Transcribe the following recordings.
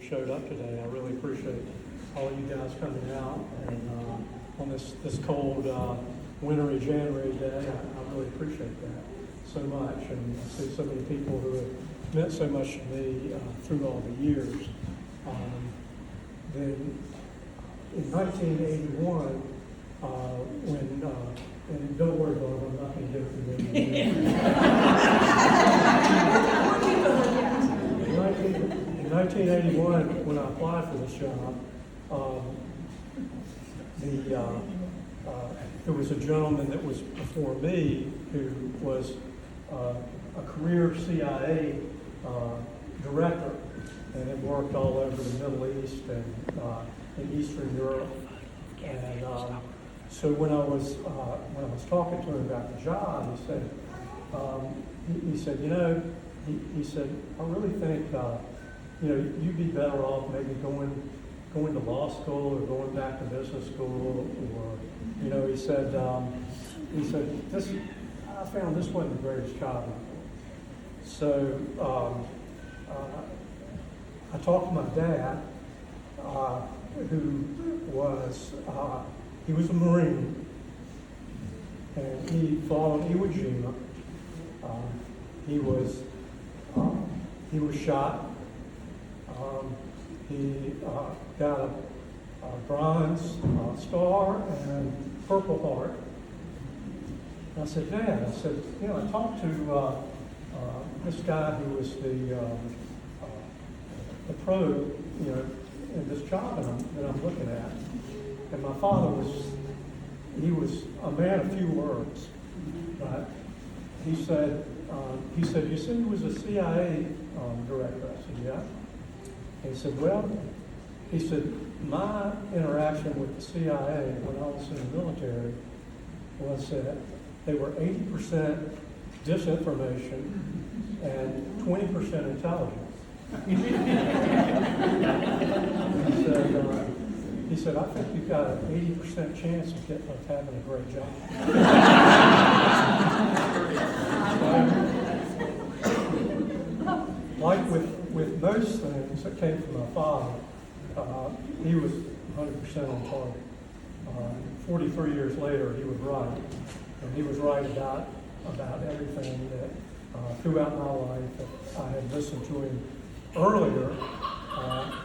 showed up today. I really appreciate all of you guys coming out and on this cold, wintry January day. I really appreciate that so much, and I see so many people who have meant so much to me through all the years. Then in 1981, and don't worry, Bob, I'm not going to give it to you. In 1981, when I applied for this job, there was a gentleman that was before me who was a career CIA director and had worked all over the Middle East and in Eastern Europe. And so when I was talking to him about the job, he said, he said, I really think you'd be better off maybe going to law school or going back to business school, or he said this, I found this wasn't the greatest job in the world. So I talked to my dad, who was he was a Marine, and he fought on Iwo Jima. He was shot. He got a bronze star and Purple Heart. And I said, Dad, I talked to this guy who was the pro, in this job that I'm looking at. And my father he was a man of few words, but he said, you said he was a CIA director. I said, yeah. And he said, well, my interaction with the CIA when I was in the military was that they were 80% disinformation and 20% intelligence. He said, I think you've got an 80% chance of having a great job. Like with most things that came from my father, he was 100% on target. 43 years later, he was right. And he was right about everything that throughout my life that I had listened to him earlier.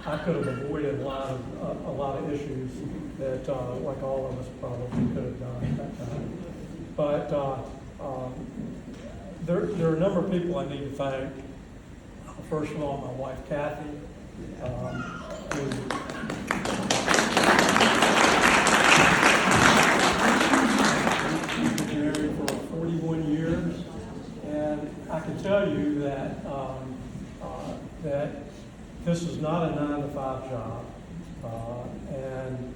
I could have avoided a lot of issues that, like all of us probably could have done at that time. But there are a number of people I need to thank. First of all, my wife Kathy, who we've been married for 41 years, and I can tell you that that this is not a 9-to-5 job, and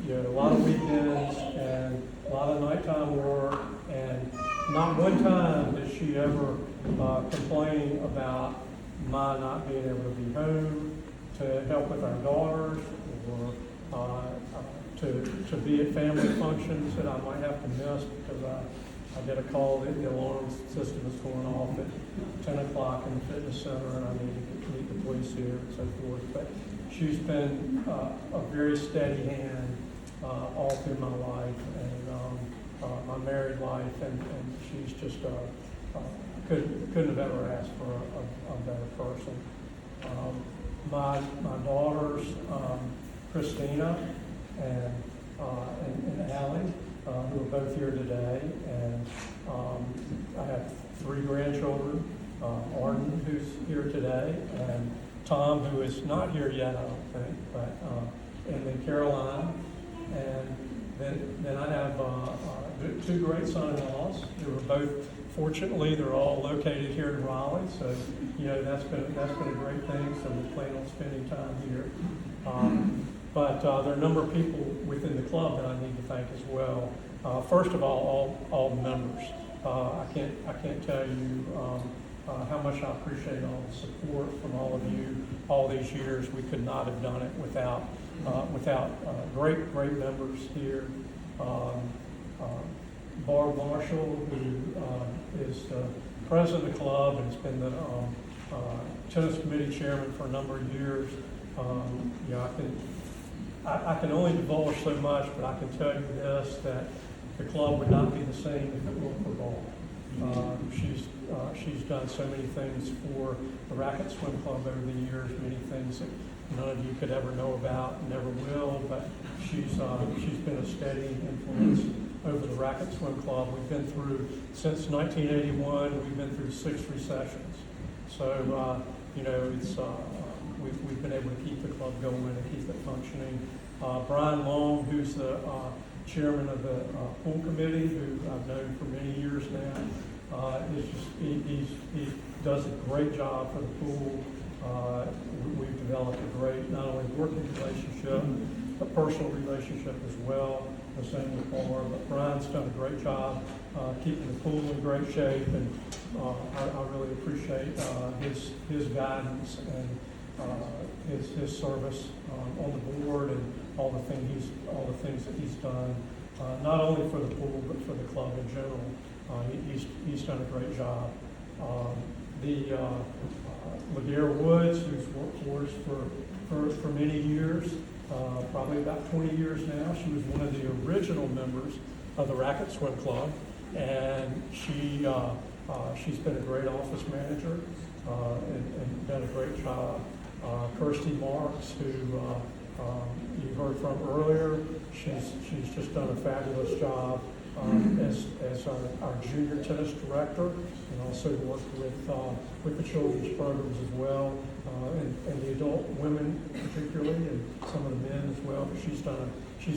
a lot of weekends and a lot of nighttime work, and not one time did she ever complain about my not being able to be home to help with our daughters, or to be at family functions that I might have to miss because I get a call that the alarm system is going off at 10 o'clock in the fitness center and I need to meet the police here and so forth. But she's been a very steady hand all through my life and my married life, and she's just couldn't have ever asked for a better person. My daughters, Christina and Allie, who are both here today, and I have 3 grandchildren, Arden, who's here today, and Tom, who is not here yet, I don't think, but and then Caroline, and then I have 2 great son-in-laws who are both. Fortunately, they're all located here in Raleigh, so that's been a great thing. So we plan on spending time here. But there are a number of people within the club that I need to thank as well. First of all the members. I can't tell you how much I appreciate all the support from all of you all these years. We could not have done it without great members here. Barb Marshall, who is the president of the club and has been the tennis committee chairman for a number of years. I can only divulge so much, but I can tell you this, that the club would not be the same if it weren't for Dawn. She's done so many things for the Racket Swim Club over the years, many things that none of you could ever know about, never will, but she's been a steady influence over the Racket Swim Club. We've been through, since 1981, we've been through 6 recessions. So, we've been able to keep the club going and keep it functioning. Brian Long, who's the chairman of the pool committee, who I've known for many years now, he does a great job for the pool. We've developed a great, not only working relationship, but personal relationship as well. The same with Paul, but Brian's done a great job keeping the pool in great shape, and I really appreciate his guidance and his service on the board and all the things that he's done, not only for the pool but for the club in general. He's done a great job. Ladera Woods, who's worked for us for many years, probably about 20 years now. She was one of the original members of the Racket Swim Club, and she's been a great office manager and done a great job. Kirsty Marks, who you heard from earlier, she's just done a fabulous job as our junior tennis director, and also worked with the children's programs as well, and the adult women particularly, and some of the men as well. But she's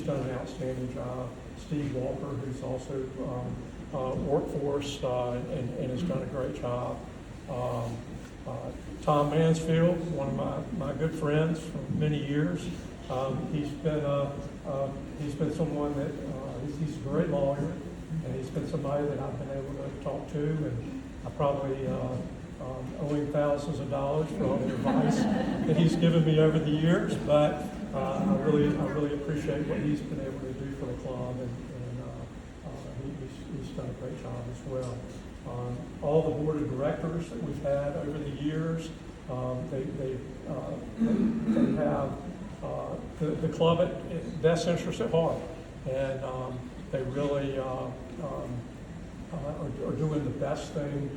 done an outstanding job. Steve Walker, who's also worked for us and has done a great job. Tom Mansfield, one of my good friends for many years. He's been someone that he's a great lawyer, and he's been somebody that I've been able to talk to, and I probably owe him thousands of dollars for all the advice that he's given me over the years. But I really appreciate what he's been able to do for the club, and he's done a great job as well. All the board of directors that we've had over the years, they have the club at best interest at heart, and they really are doing the best thing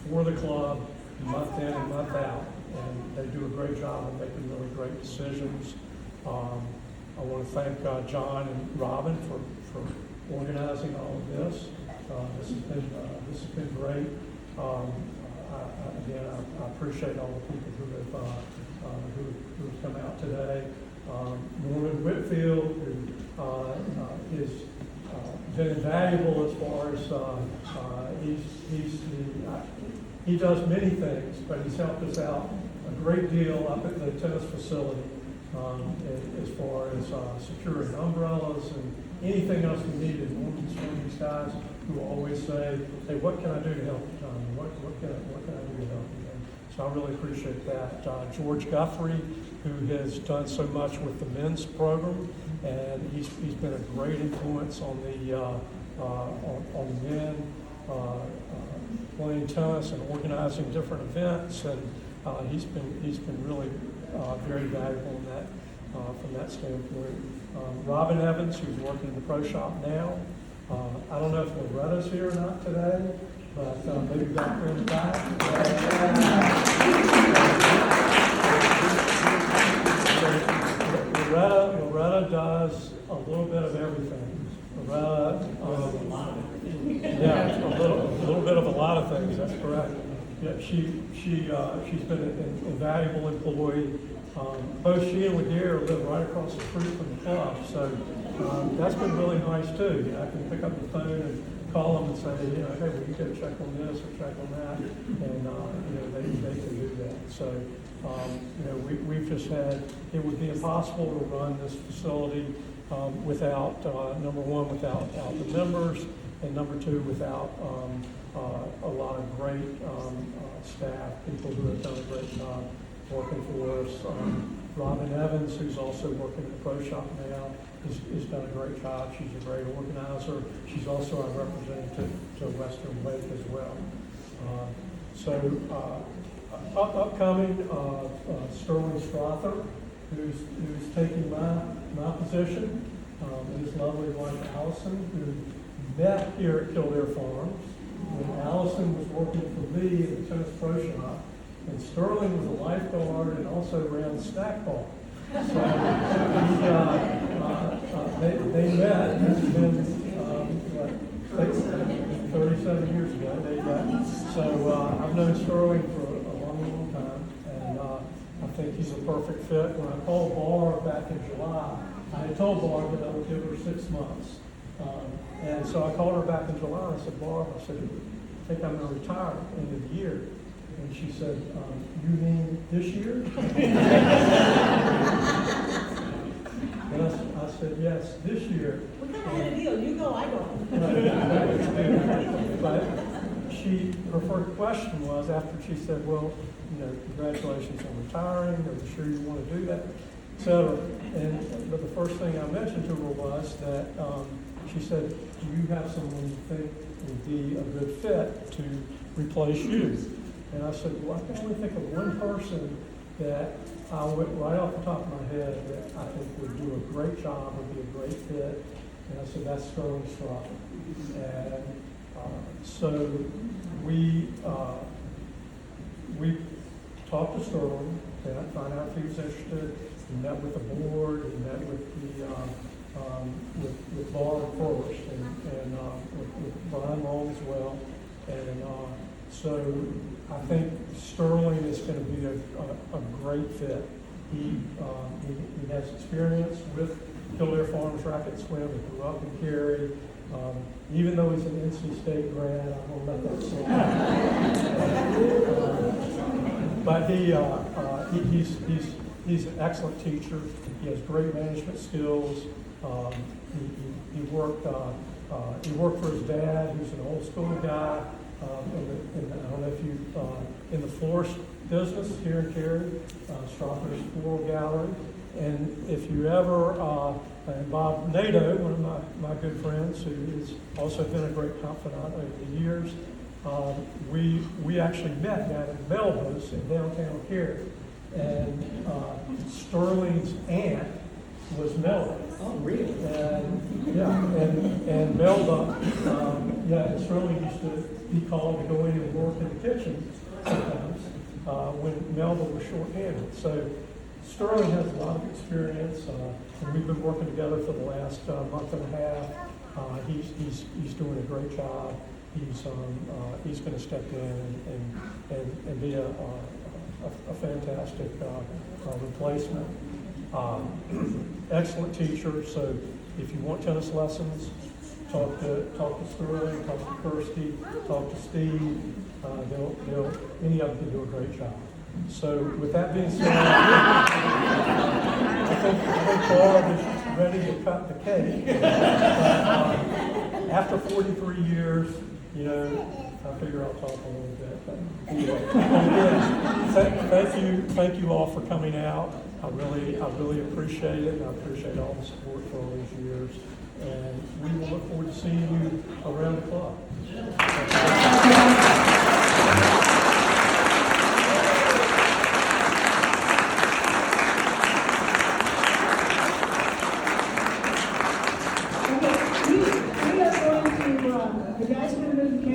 for the club month in and month out, and they do a great job of making really great decisions. I want to thank John and Robin for organizing all of this. This has been great. I appreciate all the people who have come out today. Norman Whitfield, who is been invaluable as far as he does many things, but he's helped us out a great deal up at the tennis facility as far as securing umbrellas and anything else we needed. Norman's one of these guys who always say, "Hey, what can I do to help you, Tommy? What can I do to help you?" And so I really appreciate that. George Guthrie, who has done so much with the men's program, and he's been a great influence on the men playing tennis and organizing different events, and he's been really very valuable in that from that standpoint. Robin Evans, who's working in the pro shop now. I don't know if Loretta's here or not today, but maybe back there in the back. Loretta does a little bit of everything. Loretta, yeah, a little bit of a lot of things. That's correct. Yeah, she's been an invaluable employee. Both she and Ladera live right across the street from the club, so that's been really nice too. I can pick up the phone and call them and say, hey, will you go check on this or check on that, and they can do that. So we've just had, it would be impossible to run this facility without number one, without the members, and number two, without a lot of great staff, people who have done a great job working for us. Robin Evans, who's also working at the pro shop now, has done a great job. She's a great organizer. She's also our representative to Western Wake as well. Upcoming, Sterling Strother who's taking my position, and his lovely wife Allison, who met here at Kildare Farms when Allison was working for me in the tennis pro shop, and Sterling was a lifeguard and also ran the snack bar. So they met. It's been 37 years ago they met. So I've known Sterling for a long, long time, and I think he's a perfect fit. When I called Barb back in July, I had told Barb that I would give her 6 months. And so I called her back in July and I said, Barb, I said, I think I'm going to retire at the end of the year. And she said, you mean this year? And I said, yes, this year. We kind of had a deal. You go, I go. But her first question was, after she said, well, congratulations on retiring, are you sure you want to do that, et cetera. But the first thing I mentioned to her was that she said, do you have someone you think would be a good fit to replace you? And I said, well, I can only think of one person that I went right off the top of my head that I think would do a great job, would be a great fit. And I said, that's Sterling Strauss. And so we talked to Sterling and found out if he was interested. We met with the board, we met with with Barb first, and with Brian Long as well. And so I think Sterling is going to be a great fit. He has experience with Kildare Farms Racket Swim. He grew up in Cary. Even though he's an NC State grad, I won't let that slide. But he's an excellent teacher. He has great management skills. He worked for his dad, who's an old school guy. I don't know if you in the florist business here in Cary, Strother's Floral Gallery. And if you ever, and Bob Nadeau, one of my good friends, who has also been a great confidant over the years, we actually met down in Melba's in downtown Cary. And Sterling's aunt was Melba. Oh, really? And Melba, Sterling used to be called to go in and work in the kitchen sometimes when Melba was short-handed. So Sterling has a lot of experience, and we've been working together for the last month and a half. He's doing a great job. He's going to step in and be a fantastic replacement. Excellent teacher. So if you want tennis lessons, talk to Sterling, talk to Kirsty, talk to Steve. Any of them can do a great job. So with that being said, I think Barb is ready to cut the cake. After 43 years, I figure I'll talk a little bit. But anyway, thank you all for coming out. I really appreciate it, and I appreciate all the support for all these years. And we will look forward to seeing you around the club.